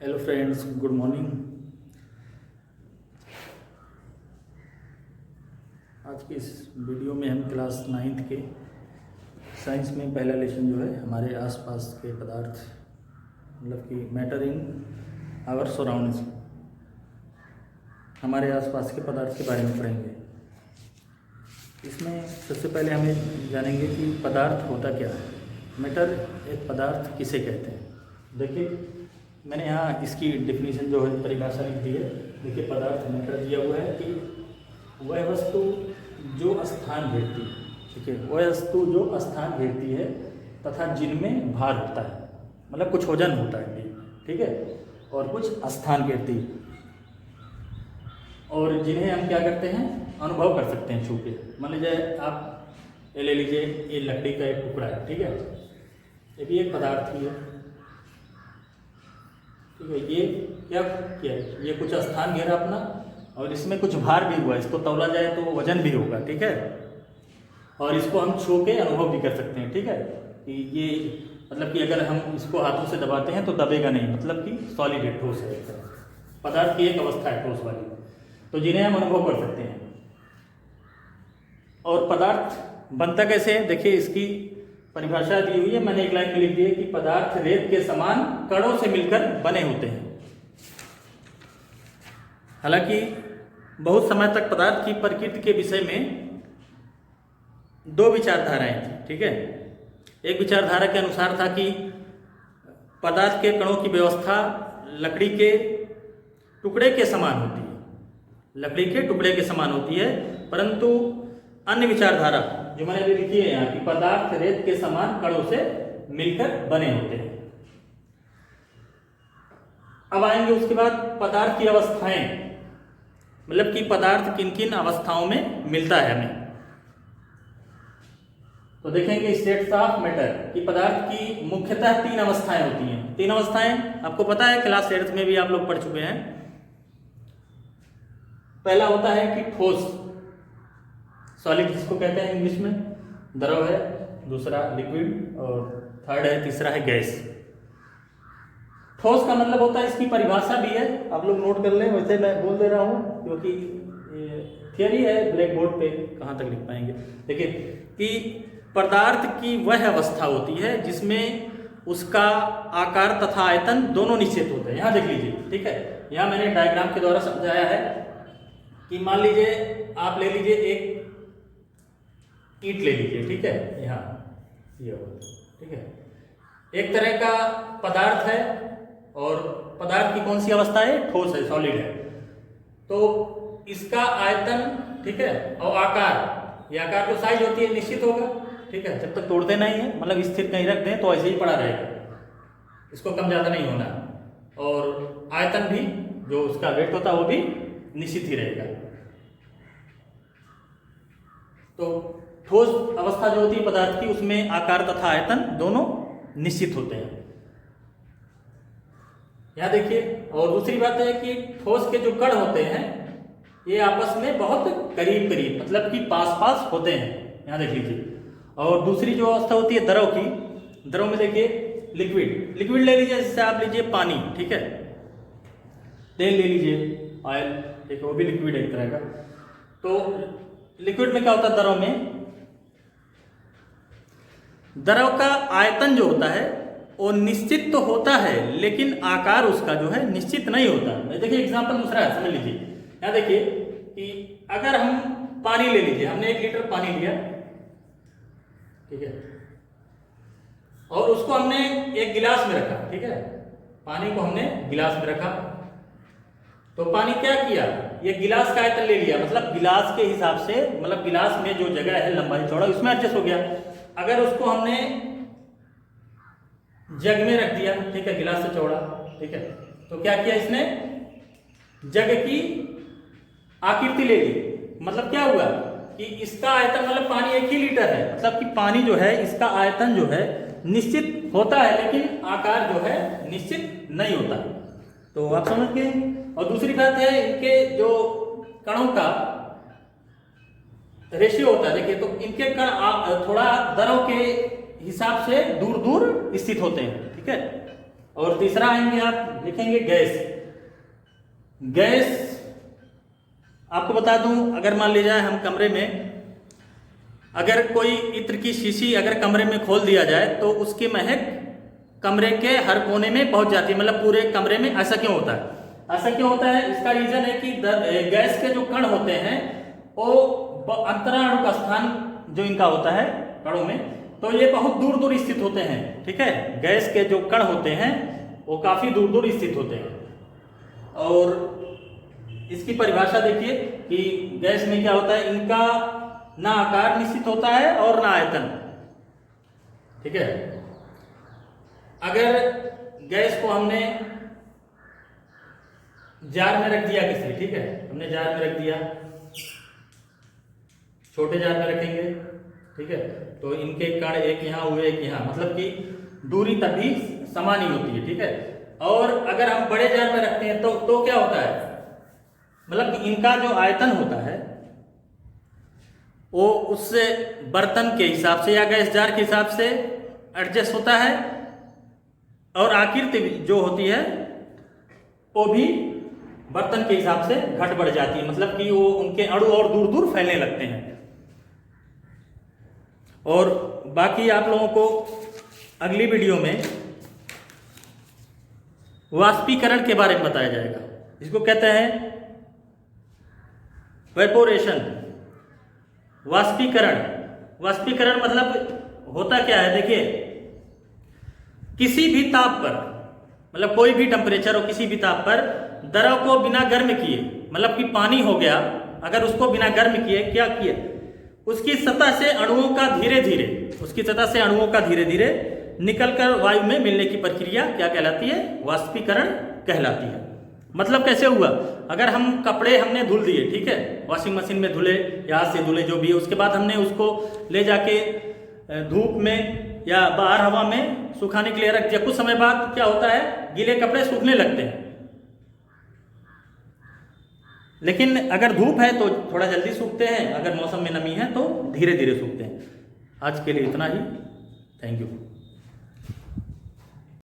Hello friends, good morning. आज के इस वीडियो में हम क्लास 9th के साइंस में पहला लेसन जो है हमारे आसपास के पदार्थ मतलब कि मैटर इन आवर सराउंडिंग्स, हमारे आसपास के पदार्थ के बारे में पढ़ेंगे। इसमें सबसे पहले हमें जानेंगे कि पदार्थ होता क्या है। मैटर एक पदार्थ किसे कहते हैं। देखिए, मैंने यहाँ इसकी डेफिनेशन जो है परिभाषा लिख दी है। देखिए, पदार्थ मैटर दिया हुआ है कि वह वस्तु जो स्थान घेरती है, ठीक है, वह वस्तु जो स्थान घेरती है तथा जिनमें भार होता है, मतलब कुछ वजन होता है, ठीक है, और कुछ स्थान घेरती है, और जिन्हें हम क्या करते हैं, अनुभव कर सकते हैं छू के। मान लीजिए आप ये ले लीजिए, ये लकड़ी का एक टुकड़ा है, ठीक है, ये भी एक पदार्थ ही है, ठीक है। ये क्या किया, ये कुछ स्थान घेरा अपना, और इसमें कुछ भार भी हुआ, इसको तौला जाए तो वजन भी होगा, ठीक है, और इसको हम छू के अनुभव भी कर सकते हैं, ठीक है, कि ये मतलब कि अगर हम इसको हाथों से दबाते हैं तो दबेगा नहीं, मतलब कि सॉलिड है, ठोस है, पदार्थ की एक अवस्था है ठोस वाली, तो जिन्हें हम अनुभव कर सकते हैं। और पदार्थ बनता कैसे है, देखिए इसकी परिभाषा दी हुई है, मैंने एक लाइन में लिख दी है कि पदार्थ रेत के समान कणों से मिलकर बने होते हैं। हालांकि बहुत समय तक पदार्थ की प्रकृति के विषय में दो विचारधाराएं थी, ठीक है। एक विचारधारा के अनुसार था कि पदार्थ के कणों की व्यवस्था लकड़ी के टुकड़े के समान होती है, लकड़ी के टुकड़े के समान होती है, परंतु अन्य विचारधारा जो मैंने अभी लिखी है यहाँ कि पदार्थ रेत के समान कणों से मिलकर बने होते हैं। अब आएंगे उसके बाद पदार्थ की अवस्थाएं, मतलब कि पदार्थ किन किन अवस्थाओं में मिलता है हमें। तो देखेंगे स्टेट्स ऑफ मैटर कि पदार्थ की मुख्यतः 3 अवस्थाएं होती हैं। 3 अवस्थाएं आपको पता है, क्लास 8th में भी आप लोग पढ़ चुके हैं। पहला होता है कि ठोस, सॉलिड जिसको कहते हैं इंग्लिश में, द्रव है, दूसरा लिक्विड, और थर्ड है, तीसरा है गैस। ठोस का मतलब होता है, इसकी परिभाषा भी है, आप लोग नोट कर लें, वैसे मैं बोल दे रहा हूँ क्योंकि थियरी है, ब्लैक बोर्ड पे कहाँ तक लिख पाएंगे। देखिए कि पदार्थ की वह अवस्था होती है जिसमें उसका आकार तथा आयतन दोनों निश्चित होते हैं। यहाँ देख लीजिए, ठीक है, यहाँ मैंने डायग्राम के द्वारा समझाया है कि मान लीजिए आप ले लीजिए एक ईंट ले लीजिए, ठीक है, यहाँ ये होगा, ठीक है, एक तरह का पदार्थ है, और पदार्थ की कौन सी अवस्था है, ठोस है, सॉलिड है, तो इसका आयतन, ठीक है, और आकार, ये आकार जो साइज होती है निश्चित होगा, ठीक है, जब तक तोड़ते नहीं है, मतलब स्थिर कहीं रख दें तो ऐसे ही पड़ा रहेगा, इसको कम ज्यादा नहीं होना, और आयतन भी जो उसका वेट होता है वो भी निश्चित ही रहेगा। तो ठोस अवस्था जो होती है पदार्थ की, उसमें आकार तथा आयतन दोनों निश्चित होते हैं। यहां देखिए, और दूसरी बात है कि ठोस के जो कण होते हैं ये आपस में बहुत करीब करीब, मतलब कि पास पास होते हैं, यहां देख लीजिए। और दूसरी जो अवस्था होती है द्रव की, द्रव में देखिए लिक्विड, लिक्विड ले लीजिए, जैसे आप लीजिए पानी, ठीक है, तेल ले लीजिए, ऑयल, ठीक है, वो भी लिक्विड है एक तरह का। तो लिक्विड में क्या होता है, द्रव में द्रव का आयतन जो होता है वो निश्चित तो होता है, लेकिन आकार उसका जो है निश्चित नहीं होता। देखिए एग्जांपल दूसरा है, समझ लीजिए। यहाँ देखिए कि अगर हम पानी ले लीजिए, हमने 1 लीटर पानी लिया, ठीक है, और उसको हमने एक गिलास में रखा, ठीक है, पानी को हमने गिलास में रखा, तो पानी क्या किया, ये गिलास का आयतन ले लिया, मतलब गिलास के हिसाब से, मतलब गिलास में जो जगह है लंबाई चौड़ा उसमें एडजस्ट हो गया। अगर उसको हमने जग में रख दिया, ठीक है, गिलास से चौड़ा, ठीक है, तो क्या किया इसने, जग की आकृति ले ली, मतलब क्या हुआ कि इसका आयतन, मतलब पानी 1 ही लीटर है, मतलब कि पानी जो है इसका आयतन जो है निश्चित होता है, लेकिन आकार जो है निश्चित नहीं होता। तो आप समझ गए। और दूसरी बात है, इनके जो कणों का रेशियो होता है, देखिए, तो इनके कण थोड़ा द्रव के हिसाब से दूर दूर स्थित होते हैं, ठीक है, और तीसरा आएंगे आप लिखेंगे गैस। गैस आपको बता दूं, अगर मान लीजिए हम कमरे में अगर कोई इत्र की शीशी अगर कमरे में खोल दिया जाए तो उसकी महक कमरे के हर कोने में पहुंच जाती है, मतलब पूरे कमरे में। ऐसा क्यों होता है? ऐसा क्यों होता है? इसका रीजन है कि गैस के जो कण होते हैं वो अंतराणु का स्थान जो इनका होता है कणों में, तो ये बहुत दूर दूर स्थित होते हैं। ठीक है, गैस के जो कण होते हैं वो काफी दूर दूर स्थित होते हैं। और इसकी परिभाषा देखिए कि गैस में क्या होता है, इनका ना आकार निश्चित होता है और ना आयतन। ठीक है, अगर गैस को हमने जार में रख दिया किसी, ठीक है, हमने जार में रख दिया, छोटे जार में रखेंगे, ठीक है, तो इनके कण एक यहाँ हुए एक यहाँ, मतलब कि दूरी तभी समान ही होती है। ठीक है, और अगर हम बड़े जार में रखते हैं तो क्या होता है, मतलब कि इनका जो आयतन होता है वो उससे बर्तन के हिसाब से या गैस जार के हिसाब से एडजस्ट होता है, और आकृति जो होती है वो भी बर्तन के हिसाब से घट बढ़ जाती है, मतलब कि वो उनके अणु और दूर दूर फैलने लगते हैं। और बाकी आप लोगों को अगली वीडियो में वाष्पीकरण के बारे में बताया जाएगा। इसको कहते हैं वेपोरेशन, वाष्पीकरण। वाष्पीकरण मतलब होता क्या है, देखिए किसी भी ताप पर, मतलब कोई भी टेम्परेचर हो, किसी भी ताप पर द्रव को बिना गर्म किए, मतलब कि पानी हो गया, अगर उसको बिना गर्म किए क्या किए, उसकी सतह से अणुओं का धीरे धीरे, उसकी सतह से अणुओं का धीरे धीरे निकलकर वायु में मिलने की प्रक्रिया क्या कहलाती है, वाष्पीकरण कहलाती है। मतलब कैसे हुआ, अगर हम कपड़े हमने धुल दिए, ठीक है, वॉशिंग मशीन में धुले या हाथ से धुले जो भी है, उसके बाद हमने उसको ले जाके धूप में या बाहर हवा में सुखाने के लिए रख दिया, कुछ समय बाद क्या होता है, गीले कपड़े सूखने लगते हैं। लेकिन अगर धूप है तो थोड़ा जल्दी सूखते हैं, अगर मौसम में नमी है तो धीरे धीरे सूखते हैं। आज के लिए इतना ही, थैंक यू।